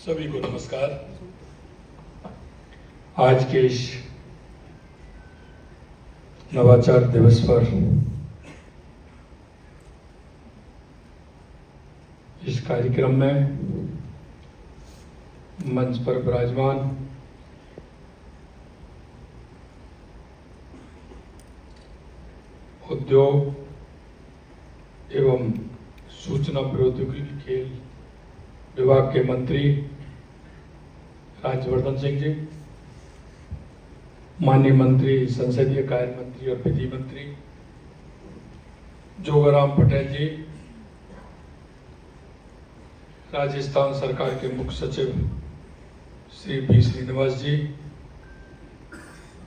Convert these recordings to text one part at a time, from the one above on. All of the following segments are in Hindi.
सभी को नमस्कार। आज के इस नवाचार दिवस पर इस कार्यक्रम में मंच पर विराजमान उद्योग एवं सूचना प्रौद्योगिकी खेल विभाग के मंत्री राज्यवर्धन सिंह जी, माननीय मंत्री संसदीय कार्य मंत्री और विधि मंत्री जोगाराम पटेल जी, राजस्थान सरकार के मुख्य सचिव श्री बी श्रीनिवास जी,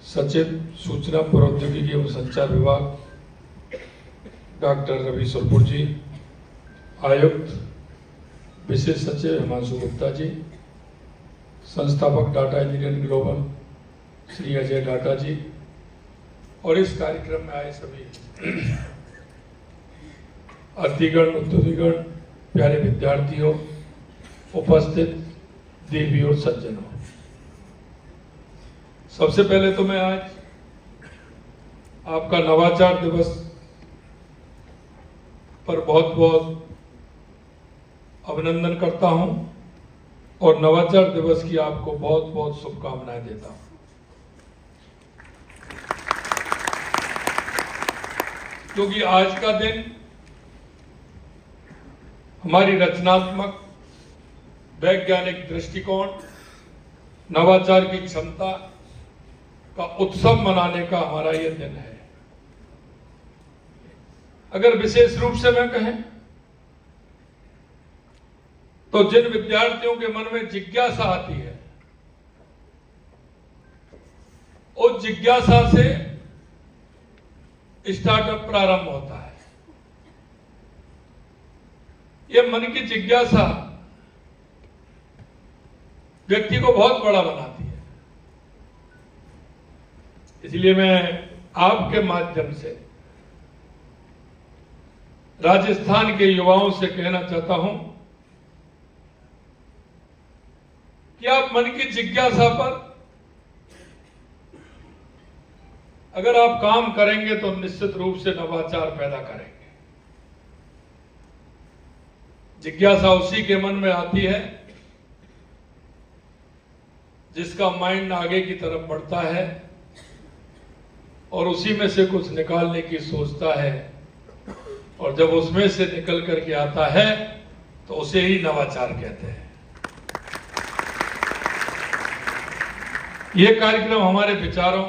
सचिव सूचना प्रौद्योगिकी एवं संचार विभाग डॉक्टर रवि सुरपुर जी, आयुक्त विशेष सचिव हिमांशु गुप्ता जी, संस्थापक Data Engineering Global Shri Ajay Data ji और इस कार्यक्रम में आए सभी अतिथिगण, उद्योगीगण, प्यारे विद्यार्थियों, उपस्थित देवी और सज्जनों, सबसे पहले तो मैं आज आपका नवाचार दिवस पर बहुत बहुत अभिनंदन करता हूं और नवाचार दिवस की आपको बहुत बहुत शुभकामनाएं देता हूं। क्योंकि आज का दिन हमारी रचनात्मक वैज्ञानिक दृष्टिकोण, नवाचार की क्षमता का उत्सव मनाने का हमारा यह दिन है। अगर विशेष रूप से मैं कहें तो जिन विद्यार्थियों के मन में जिज्ञासा आती है, उस जिज्ञासा से स्टार्टअप प्रारंभ होता है। यह मन की जिज्ञासा व्यक्ति को बहुत बड़ा बनाती है। इसलिए मैं आपके माध्यम से राजस्थान के युवाओं से कहना चाहता हूं कि आप मन की जिज्ञासा पर अगर आप काम करेंगे तो निश्चित रूप से नवाचार पैदा करेंगे। जिज्ञासा उसी के मन में आती है जिसका माइंड आगे की तरफ बढ़ता है और उसी में से कुछ निकालने की सोचता है, और जब उसमें से निकल करके आता है तो उसे ही नवाचार कहते हैं। यह कार्यक्रम हमारे विचारों,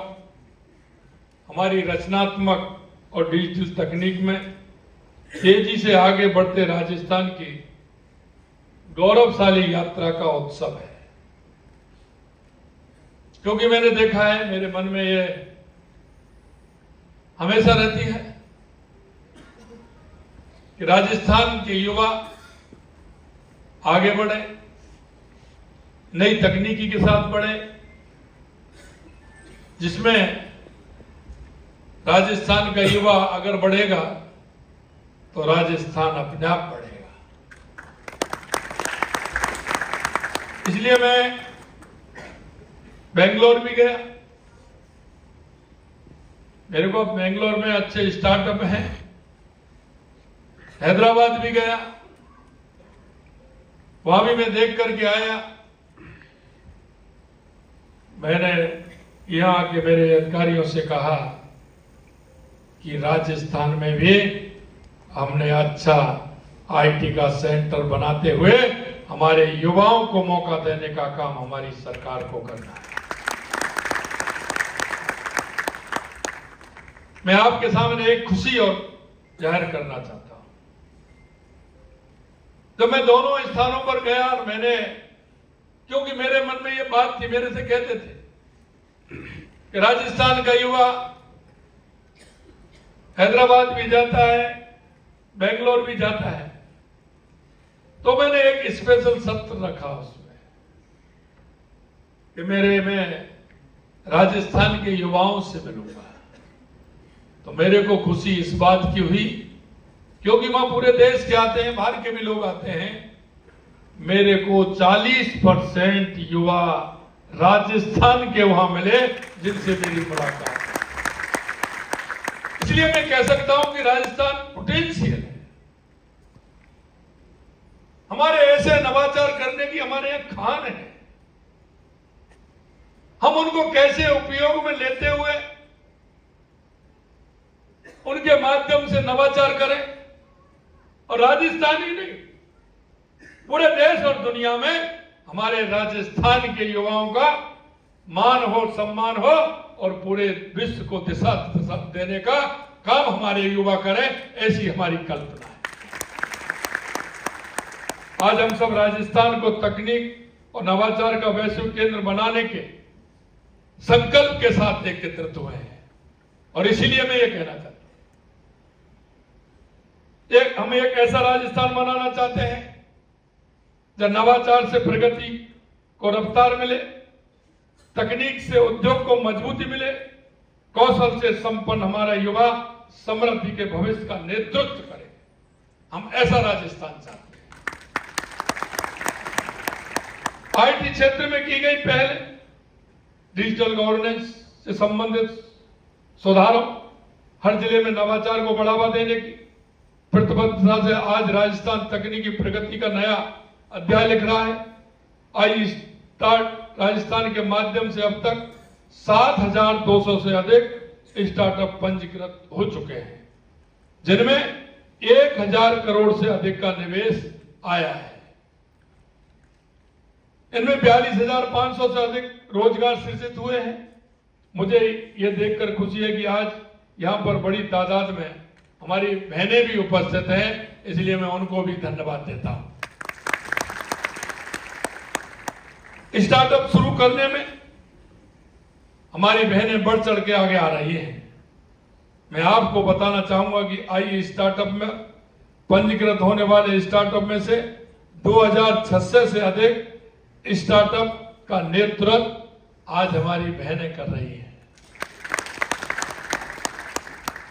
हमारी रचनात्मक और डिजिटल तकनीक में तेजी से आगे बढ़ते राजस्थान की गौरवशाली यात्रा का उत्सव है। क्योंकि मैंने देखा है, मेरे मन में यह हमेशा रहती है कि राजस्थान के युवा आगे बढ़े, नई तकनीकी के साथ बढ़े, जिसमें राजस्थान का युवा अगर बढ़ेगा तो राजस्थान अपने आप बढ़ेगा। इसलिए मैं बेंगलोर भी गया। मेरे को बेंगलोर में अच्छे स्टार्टअप हैं। हैदराबाद भी गया, वहां भी मैं देख करके आया। मैंने यहां आके मेरे अधिकारियों से कहा कि राजस्थान में भी हमने अच्छा आईटी का सेंटर बनाते हुए हमारे युवाओं को मौका देने का काम हमारी सरकार को करना है। मैं आपके सामने एक खुशी और जाहिर करना चाहता हूं। जब मैं दोनों स्थानों पर गया और मैंने, क्योंकि मेरे मन में ये बात थी, मेरे से कहते थे कि राजस्थान का युवा हैदराबाद भी जाता है, बेंगलोर भी जाता है, तो मैंने एक स्पेशल सत्र रखा उसमें कि मैं राजस्थान के युवाओं से मिलूंगा। तो मेरे को खुशी इस बात की हुई क्योंकि वहां पूरे देश के आते हैं, बाहर के भी लोग आते हैं, मेरे को 40% युवा राजस्थान के वहां मिले जिनसे मेरी मुलाकात। इसलिए मैं कह सकता हूं कि राजस्थान पोटेंशियल है। हमारे ऐसे नवाचार करने की हमारे यहां खान है। हम उनको कैसे उपयोग में लेते हुए उनके माध्यम से नवाचार करें, और राजस्थान ही नहीं पूरे देश और दुनिया में हमारे राजस्थान के युवाओं का मान हो, सम्मान हो, और पूरे विश्व को दिशा देने का काम हमारे युवा करें, ऐसी हमारी कल्पना है। आज हम सब राजस्थान को तकनीक और नवाचार का वैश्विक केंद्र बनाने के संकल्प के साथ एकत्रित हुए हैं, और इसीलिए मैं ये कहना चाहता हूं, हम एक ऐसा राजस्थान बनाना चाहते हैं जब नवाचार से प्रगति को रफ्तार मिले, तकनीक से उद्योग को मजबूती मिले, कौशल से संपन्न हमारा युवा समृद्धि के भविष्य का नेतृत्व करे। हम ऐसा राजस्थान चाहते हैं। आईटी क्षेत्र में की गई पहल, डिजिटल गवर्नेंस से संबंधित सुधारों, हर जिले में नवाचार को बढ़ावा देने की प्रतिबद्धता से आज राजस्थान तकनीकी प्रगति का नया अध्याय लिख रहा है। आई स्टार्ट राजस्थान के माध्यम से अब तक 7,200 से अधिक स्टार्टअप पंजीकृत हो चुके हैं, जिनमें 1,000 करोड़ से अधिक का निवेश आया है। इनमें 42,500 से अधिक रोजगार सृजित हुए हैं। मुझे यह देखकर खुशी है कि आज यहां पर बड़ी तादाद में हमारी बहनें भी उपस्थित हैं, इसलिए मैं उनको भी धन्यवाद देता हूं। स्टार्टअप शुरू करने में हमारी बहनें बढ़ चढ़ के आगे आ रही हैं। मैं आपको बताना चाहूंगा कि आई स्टार्टअप में पंजीकृत होने वाले स्टार्टअप में से 2,600 से अधिक स्टार्टअप का नेतृत्व आज हमारी बहनें कर रही हैं।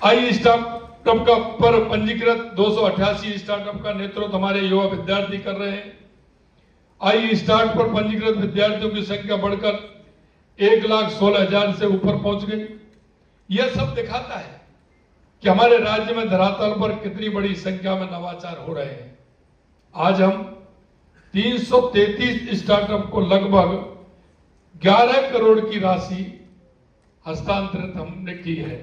आई स्टार्टअप का पर पंजीकृत 288 स्टार्टअप का नेतृत्व हमारे युवा विद्यार्थी कर रहे हैं। आई स्टार्ट पर पंजीकृत विद्यार्थियों की संख्या बढ़कर 1,16,000 से ऊपर पहुंच गई। यह सब दिखाता है कि हमारे राज्य में धरातल पर कितनी बड़ी संख्या में नवाचार हो रहे हैं। आज हम 333 स्टार्टअप को लगभग 11 करोड़ की राशि हस्तांतरित हमने की है।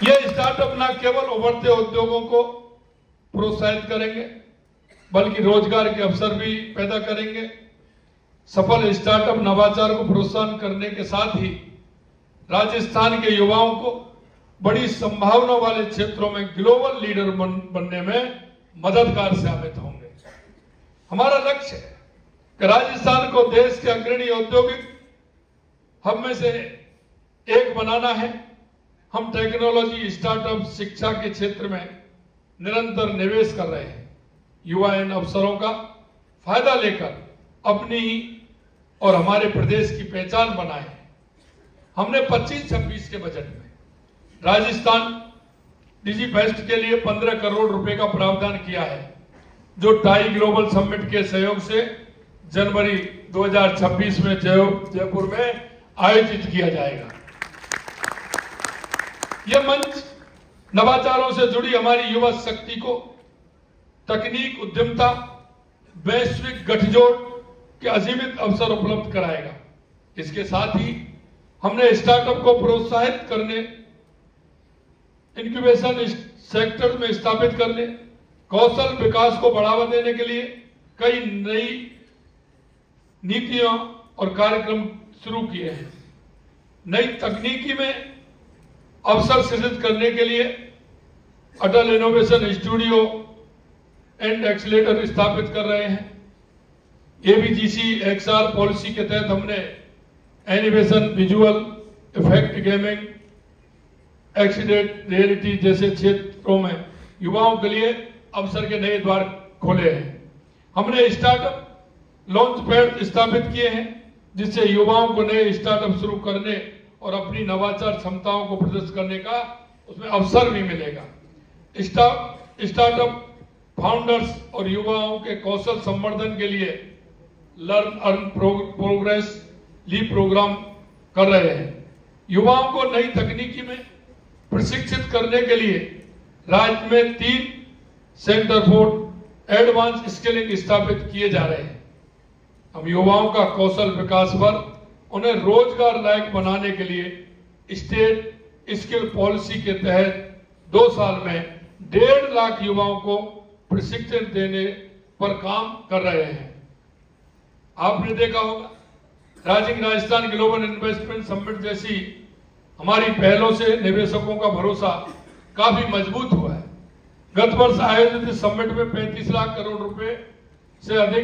यह स्टार्टअप न केवल उभरते उद्योगों को प्रोत्साहित करेंगे, बल्कि रोजगार के अवसर भी पैदा करेंगे। सफल स्टार्टअप नवाचार को प्रोत्साहन करने के साथ ही राजस्थान के युवाओं को बड़ी संभावना वाले क्षेत्रों में ग्लोबल लीडर बनने में मददगार साबित होंगे। हमारा लक्ष्य है कि राजस्थान को देश के अग्रणी औद्योगिक हब में से एक बनाना है। हम टेक्नोलॉजी, स्टार्टअप, शिक्षा के क्षेत्र में निरंतर निवेश कर रहे हैं। युवा इन अवसरों का फायदा लेकर अपनी और हमारे प्रदेश की पहचान बनाए। हमने 25-26 के बजट में राजस्थान डिजीफेस्ट के लिए 15 करोड़ रुपए का प्रावधान किया है, जो टाई ग्लोबल समिट के सहयोग से जनवरी 2026 में जयपुर में आयोजित किया जाएगा। यह मंच नवाचारों से जुड़ी हमारी युवा शक्ति को तकनीक, उद्यमता, वैश्विक गठजोड़ के असीमित अवसर उपलब्ध कराएगा। इसके साथ ही हमने स्टार्टअप को प्रोत्साहित करने, इंक्यूबेशन सेक्टर में स्थापित करने, कौशल विकास को बढ़ावा देने के लिए कई नई नीतियां और कार्यक्रम शुरू किए हैं। नई तकनीकी में अवसर सृजित करने के लिए अटल इनोवेशन स्टूडियो एंड एक्सीलेटर स्थापित कर रहे हैं। एबीजीसी XR पॉलिसी के तहत हमने animation, visual effect, gaming, accident reality जैसे क्षेत्रों में युवाओं के लिए अवसर के नए द्वार खोले हैं। हमने स्टार्टअप लॉन्च पैड स्थापित किए हैं, जिससे युवाओं को नए स्टार्टअप शुरू करने और अपनी नवाचार क्षमताओं को प्रदर्शित करने का उसमें अवसर भी मिलेगा। स्टार्टअप फाउंडर्स और युवाओं के कौशल संवर्धन के लिए लर्न अर्न प्रोग्रेस ली प्रोग्राम कर रहे हैं। युवाओं को नई तकनीकी में प्रशिक्षित करने के लिए राज्य में 3 सेंटर फॉर एडवांस स्किलिंग स्थापित किए जा रहे हैं। हम युवाओं का कौशल विकास पर उन्हें रोजगार लायक बनाने के लिए स्टेट स्किल पॉलिसी के तहत 2 साल में 1.5 लाख युवाओं को प्रशिक्षण देने पर काम कर रहे हैं। आपने देखा होगा rising Rajasthan global investment summit जैसी हमारी पहलों से निवेशकों का भरोसा काफी मजबूत हुआ है। गत वर्ष आयोजित इस समिट में 35 लाख करोड़ रुपए से अधिक